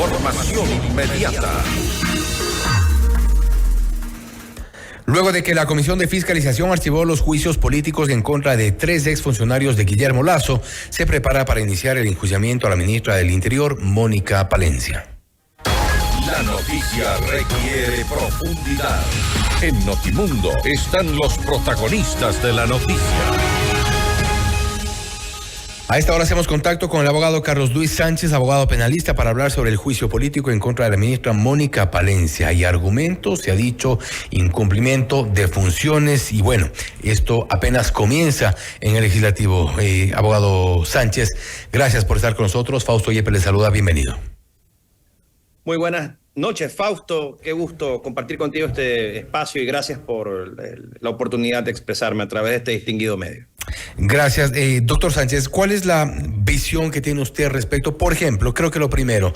Información inmediata. Luego de que la Comisión de Fiscalización archivó los juicios políticos en contra de 3 exfuncionarios de Guillermo Lasso, se prepara para iniciar el enjuiciamiento a la ministra del Interior, Mónica Palencia. La noticia requiere profundidad. En Notimundo están los protagonistas de la noticia. A esta hora hacemos contacto con el abogado Carlos Luis Sánchez, abogado penalista, para hablar sobre el juicio político en contra de la ministra Mónica Palencia. Hay argumentos, se ha dicho, incumplimiento de funciones y bueno, esto apenas comienza en el legislativo. Abogado Sánchez, gracias por estar con nosotros. Fausto Yepes le saluda, bienvenido. Muy buenas noches, Fausto. Qué gusto compartir contigo este espacio y gracias por la oportunidad de expresarme a través de este distinguido medio. Gracias. Doctor Sánchez, ¿cuál es la visión que tiene usted respecto? Por ejemplo, creo que lo primero,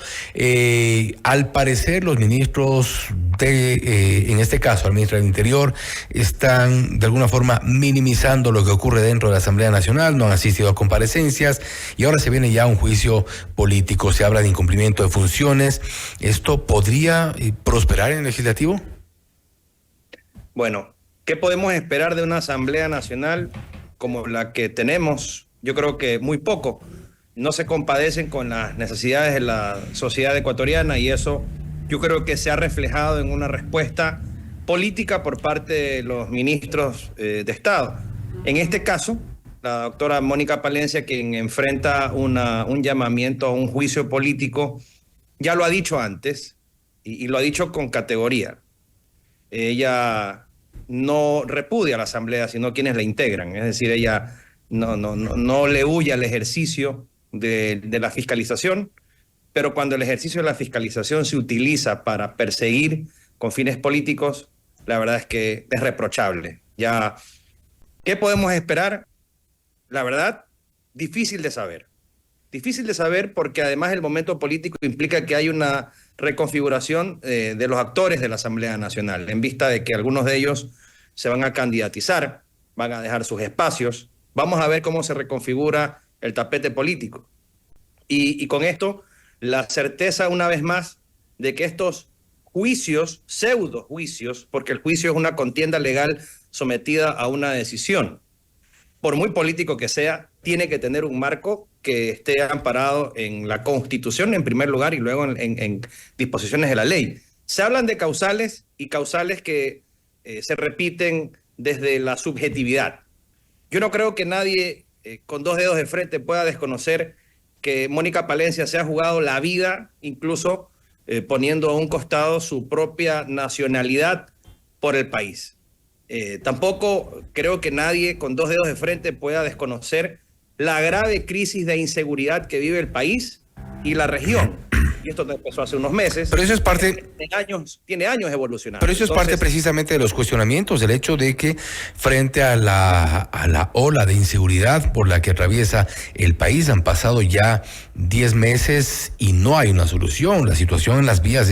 al parecer los ministros en este caso, al ministro del Interior, están de alguna forma minimizando lo que ocurre dentro de la Asamblea Nacional, no han asistido a comparecencias y ahora se viene ya un juicio político, se habla de incumplimiento de funciones. ¿Esto podría prosperar en el legislativo? Bueno, ¿qué podemos esperar de una Asamblea Nacional como la que tenemos? Yo creo que muy poco. No se compadecen con las necesidades de la sociedad ecuatoriana y eso yo creo que se ha reflejado en una respuesta política por parte de los ministros de Estado. En este caso, la doctora Mónica Palencia, quien enfrenta un llamamiento a un juicio político, ya lo ha dicho antes y lo ha dicho con categoría. Ella no repudia a la Asamblea, sino quienes la integran. Es decir, ella no le huye al ejercicio de la fiscalización, pero cuando el ejercicio de la fiscalización se utiliza para perseguir con fines políticos, la verdad es que es reprochable. Ya, ¿qué podemos esperar? La verdad, difícil de saber. Difícil de saber porque además el momento político implica que hay una reconfiguración de los actores de la Asamblea Nacional, en vista de que algunos de ellos se van a candidatizar, van a dejar sus espacios. Vamos a ver cómo se reconfigura el tapete político. Y con esto, la certeza una vez más de que estos juicios, pseudo juicios, porque el juicio es una contienda legal sometida a una decisión, por muy político que sea, tiene que tener un marco que esté amparado en la Constitución en primer lugar y luego en disposiciones de la ley. Se hablan de causales y causales que se repiten desde la subjetividad. Yo no creo que nadie con 2 dedos de frente pueda desconocer que Mónica Palencia se ha jugado la vida, incluso poniendo a un costado su propia nacionalidad por el país. Tampoco creo que nadie con 2 dedos de frente pueda desconocer la grave crisis de inseguridad que vive el país y la región. Y esto empezó hace unos meses. Pero eso es parte... Tiene años evolucionando. Pero eso es parte precisamente de los cuestionamientos, el hecho de que frente a la ola de inseguridad por la que atraviesa el país, han pasado ya 10 meses y no hay una solución. La situación en las vías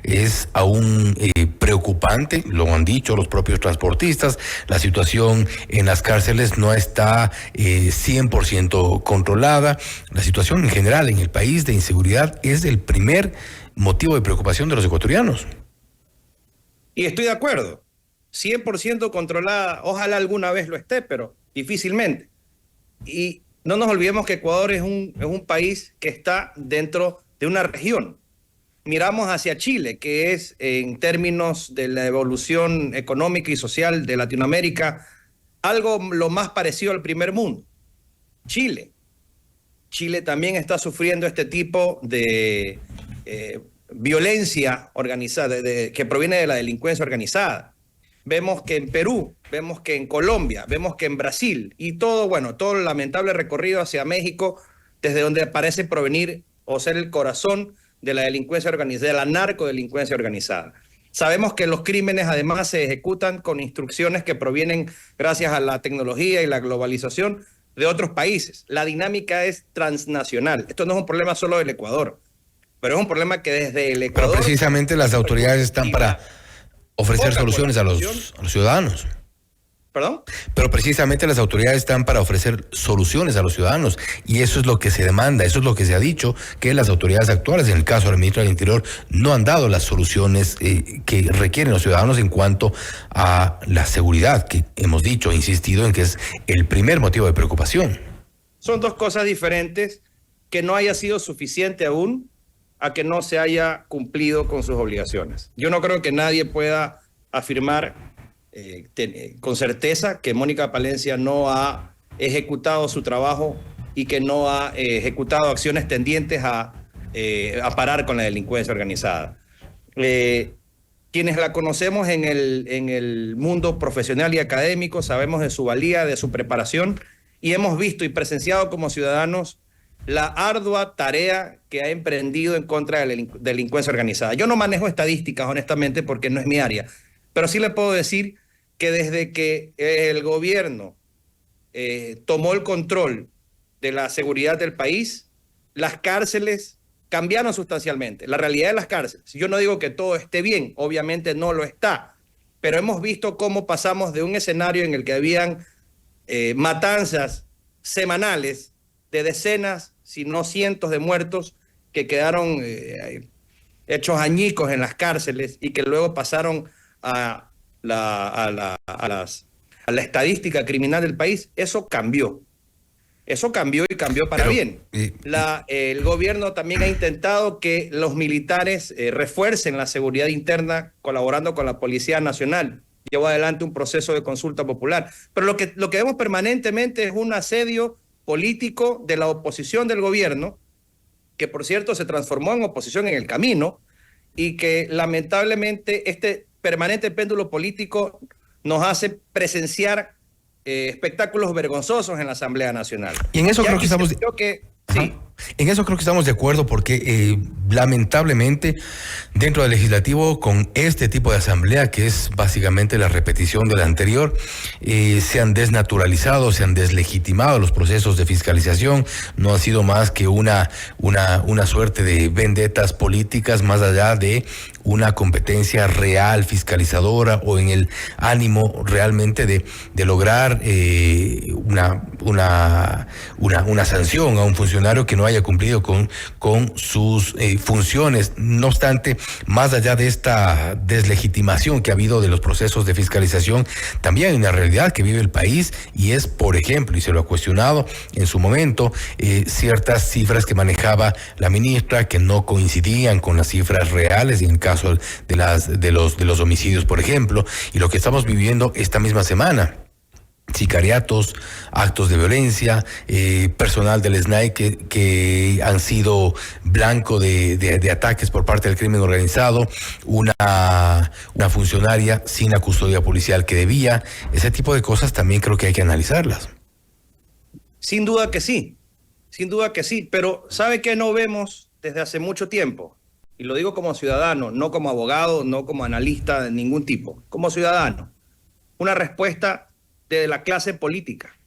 es aún preocupante, lo han dicho los propios transportistas. La situación en las cárceles no está 100% controlada. La situación en general en el país de inseguridad es el primer motivo de preocupación de los ecuatorianos. Y estoy de acuerdo, 100% controlada, ojalá alguna vez lo esté, pero difícilmente. Y no nos olvidemos que Ecuador es un país que está dentro de una región. Miramos hacia Chile, que es en términos de la evolución económica y social de Latinoamérica, algo lo más parecido al primer mundo. Chile también está sufriendo este tipo de violencia organizada que proviene de la delincuencia organizada. Vemos que en Perú, vemos que en Colombia, vemos que en Brasil y todo el lamentable recorrido hacia México, desde donde parece provenir o ser el corazón de la delincuencia organizada, de la narcodelincuencia organizada. Sabemos que los crímenes además se ejecutan con instrucciones que provienen gracias a la tecnología y la globalización de otros países. La dinámica es transnacional. Esto no es un problema solo del Ecuador, pero es un problema que desde el Ecuador... Pero precisamente las autoridades están para ofrecer soluciones a los ciudadanos. ¿Perdón? Pero precisamente las autoridades están para ofrecer soluciones a los ciudadanos y eso es lo que se demanda, eso es lo que se ha dicho, que las autoridades actuales, en el caso del ministro del Interior, no han dado las soluciones que requieren los ciudadanos en cuanto a la seguridad, que hemos dicho, insistido en que es el primer motivo de preocupación. Son dos cosas diferentes, que no haya sido suficiente aún a que no se haya cumplido con sus obligaciones. Yo no creo que nadie pueda afirmar con certeza que Mónica Palencia no ha ejecutado su trabajo y que no ha ejecutado acciones tendientes a parar con la delincuencia organizada. Quienes la conocemos en el mundo profesional y académico sabemos de su valía, de su preparación, y hemos visto y presenciado como ciudadanos la ardua tarea que ha emprendido en contra de la delincuencia organizada. Yo no manejo estadísticas, honestamente, porque no es mi área, pero sí le puedo decir que desde que el gobierno tomó el control de la seguridad del país, las cárceles cambiaron sustancialmente. La realidad de las cárceles. Yo no digo que todo esté bien, obviamente no lo está, pero hemos visto cómo pasamos de un escenario en el que habían matanzas semanales de decenas, si no cientos de muertos que quedaron hechos añicos en las cárceles y que luego pasaron a la estadística criminal del país. Eso cambió y cambió para bien. El gobierno también ha intentado que los militares refuercen la seguridad interna colaborando con la Policía Nacional. Llevó adelante un proceso de consulta popular. Pero lo que vemos permanentemente es un asedio político de la oposición del gobierno, que por cierto se transformó en oposición en el camino, y que lamentablemente este permanente péndulo político nos hace presenciar espectáculos vergonzosos en la Asamblea Nacional. Y en eso creo que estamos... Sí. En eso creo que estamos de acuerdo porque lamentablemente dentro del legislativo con este tipo de asamblea, que es básicamente la repetición de la anterior, se han desnaturalizado, se han deslegitimado los procesos de fiscalización. No ha sido más que una suerte de vendetas políticas más allá de una competencia real fiscalizadora o en el ánimo realmente de lograr una sanción a un funcionario que no haya cumplido con sus funciones. No obstante, más allá de esta deslegitimación que ha habido de los procesos de fiscalización, también hay una realidad que vive el país y es, por ejemplo, y se lo ha cuestionado en su momento, ciertas cifras que manejaba la ministra que no coincidían con las cifras reales, en el caso de los homicidios, por ejemplo, y lo que estamos viviendo esta misma semana. Sicariatos, actos de violencia, personal del SNAI que han sido blanco de ataques por parte del crimen organizado, una funcionaria sin la custodia policial que debía. Ese tipo de cosas también creo que hay que analizarlas. Sin duda que sí, pero ¿sabe qué no vemos desde hace mucho tiempo? Y lo digo como ciudadano, no como abogado, no como analista de ningún tipo, como ciudadano. Una respuesta de la clase política,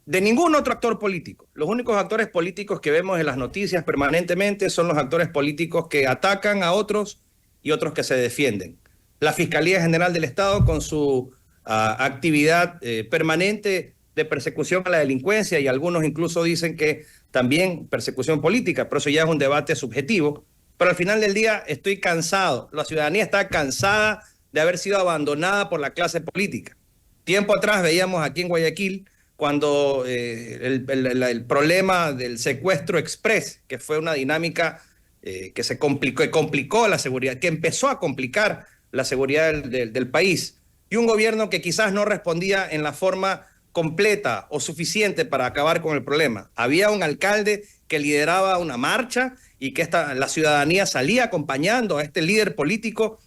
de ningún otro actor político. Los únicos actores políticos que vemos en las noticias permanentemente son los actores políticos que atacan a otros y otros que se defienden. La Fiscalía General del Estado con su actividad permanente de persecución a la delincuencia, y algunos incluso dicen que también persecución política, pero eso ya es un debate subjetivo. Pero al final del día estoy cansado, la ciudadanía está cansada de haber sido abandonada por la clase política. Tiempo atrás veíamos aquí en Guayaquil cuando el problema del secuestro express, que fue una dinámica que complicó la seguridad, que empezó a complicar la seguridad del país, y un gobierno que quizás no respondía en la forma completa o suficiente para acabar con el problema. Había un alcalde que lideraba una marcha y que la ciudadanía salía acompañando a este líder político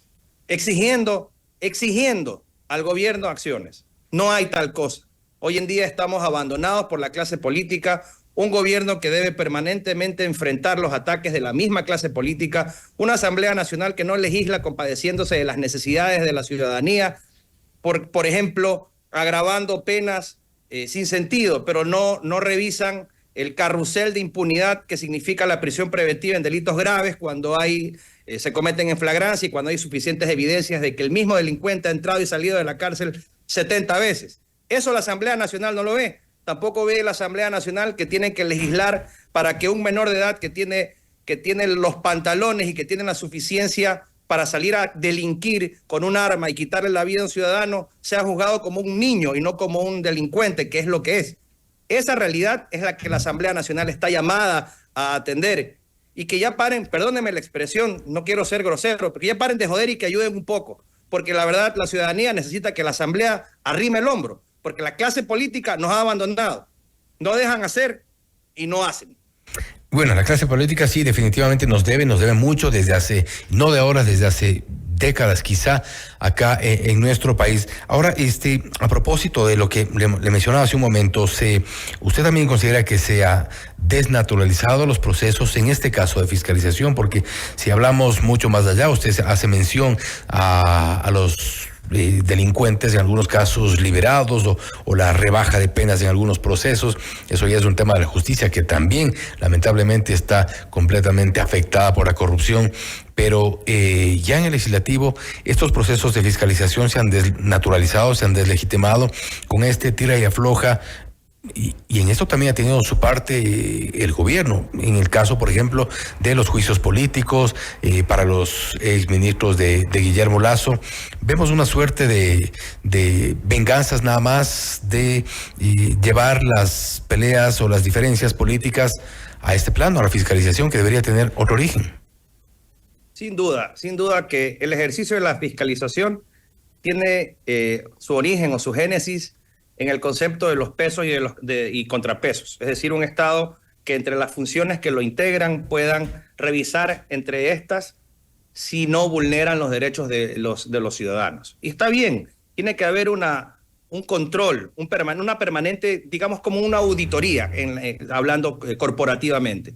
exigiendo al gobierno acciones. No hay tal cosa. Hoy en día estamos abandonados por la clase política, un gobierno que debe permanentemente enfrentar los ataques de la misma clase política, una Asamblea Nacional que no legisla compadeciéndose de las necesidades de la ciudadanía, por ejemplo, agravando penas sin sentido, pero no revisan el carrusel de impunidad que significa la prisión preventiva en delitos graves cuando se cometen en flagrancia y cuando hay suficientes evidencias de que el mismo delincuente ha entrado y salido de la cárcel 70 veces. Eso la Asamblea Nacional no lo ve. Tampoco ve la Asamblea Nacional que tiene que legislar para que un menor de edad que tiene los pantalones y que tiene la suficiencia para salir a delinquir con un arma y quitarle la vida a un ciudadano sea juzgado como un niño y no como un delincuente, que es lo que es. Esa realidad es la que la Asamblea Nacional está llamada a atender. Y que ya paren, perdónenme la expresión, no quiero ser grosero, pero que ya paren de joder y que ayuden un poco. Porque la verdad, la ciudadanía necesita que la Asamblea arrime el hombro, porque la clase política nos ha abandonado. No dejan hacer y no hacen. Bueno, la clase política sí, definitivamente nos debe mucho desde hace, no de ahora, desde hace décadas quizá acá en nuestro país. Ahora, a propósito de lo que le mencionaba hace un momento, ¿usted también considera que se ha desnaturalizado los procesos, en este caso de fiscalización? Porque si hablamos mucho más allá, usted hace mención a los delincuentes en algunos casos liberados o la rebaja de penas en algunos procesos. Eso ya es un tema de la justicia que también lamentablemente está completamente afectada por la corrupción, pero ya en el legislativo estos procesos de fiscalización se han desnaturalizado, se han deslegitimado con este tira y afloja. Y en esto también ha tenido su parte el gobierno, en el caso, por ejemplo, de los juicios políticos para los exministros de Guillermo Lasso. Vemos una suerte de venganzas nada más, de llevar las peleas o las diferencias políticas a este plano, a la fiscalización, que debería tener otro origen. Sin duda que el ejercicio de la fiscalización tiene su origen o su génesis en el concepto de los pesos y contrapesos. Es decir, un Estado que entre las funciones que lo integran puedan revisar entre estas si no vulneran los derechos de los ciudadanos. Y está bien, tiene que haber un control, una permanente, digamos como una auditoría, hablando corporativamente.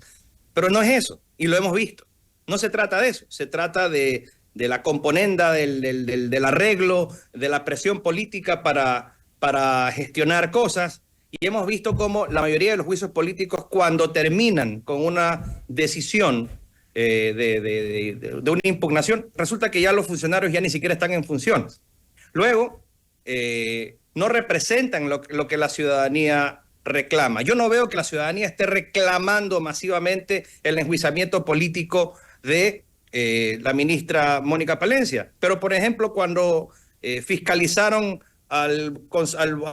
Pero no es eso, y lo hemos visto. No se trata de eso, se trata de la componenda del arreglo, de la presión política para gestionar cosas, y hemos visto cómo la mayoría de los juicios políticos, cuando terminan con una decisión de una impugnación, resulta que ya los funcionarios ya ni siquiera están en funciones. Luego, no representan lo que la ciudadanía reclama. Yo no veo que la ciudadanía esté reclamando masivamente el enjuiciamiento político de la ministra Mónica Palencia, pero por ejemplo, cuando fiscalizaron al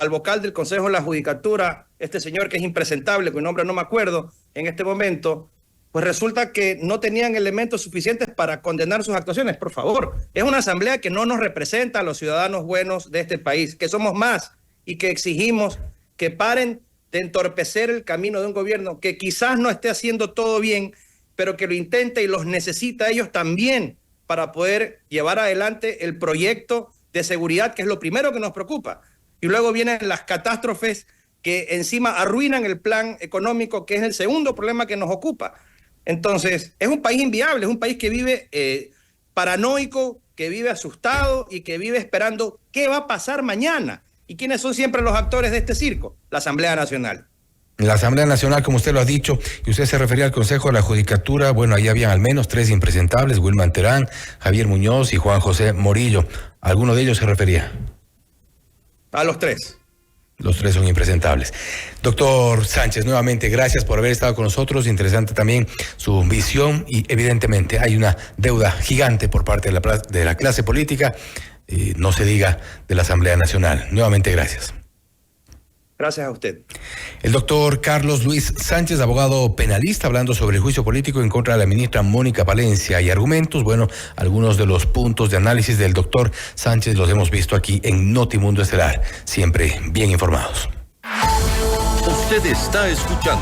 vocal del Consejo de la Judicatura, este señor que es impresentable, cuyo nombre no me acuerdo en este momento, pues resulta que no tenían elementos suficientes para condenar sus actuaciones. Por favor, es una asamblea que no nos representa a los ciudadanos buenos de este país, que somos más y que exigimos que paren de entorpecer el camino de un gobierno que quizás no esté haciendo todo bien, pero que lo intenta y los necesita a ellos también para poder llevar adelante el proyecto de seguridad, que es lo primero que nos preocupa. Y luego vienen las catástrofes que encima arruinan el plan económico, que es el segundo problema que nos ocupa. Entonces, es un país inviable, es un país que vive paranoico, que vive asustado y que vive esperando qué va a pasar mañana. ¿Y quiénes son siempre los actores de este circo? La Asamblea Nacional. La Asamblea Nacional, como usted lo ha dicho, y usted se refería al Consejo de la Judicatura, bueno, ahí habían al menos 3 impresentables, Wilman Terán, Javier Muñoz y Juan José Morillo. ¿Alguno de ellos se refería? A los 3. Los 3 son impresentables. Doctor Sánchez, nuevamente gracias por haber estado con nosotros. Interesante también su visión y evidentemente hay una deuda gigante por parte de la clase política, no se diga de la Asamblea Nacional. Nuevamente gracias. Gracias a usted. El doctor Carlos Luis Sánchez, abogado penalista, hablando sobre el juicio político en contra de la ministra Mónica Palencia y argumentos. Bueno, algunos de los puntos de análisis del doctor Sánchez los hemos visto aquí en Notimundo Estelar, siempre bien informados. Usted está escuchando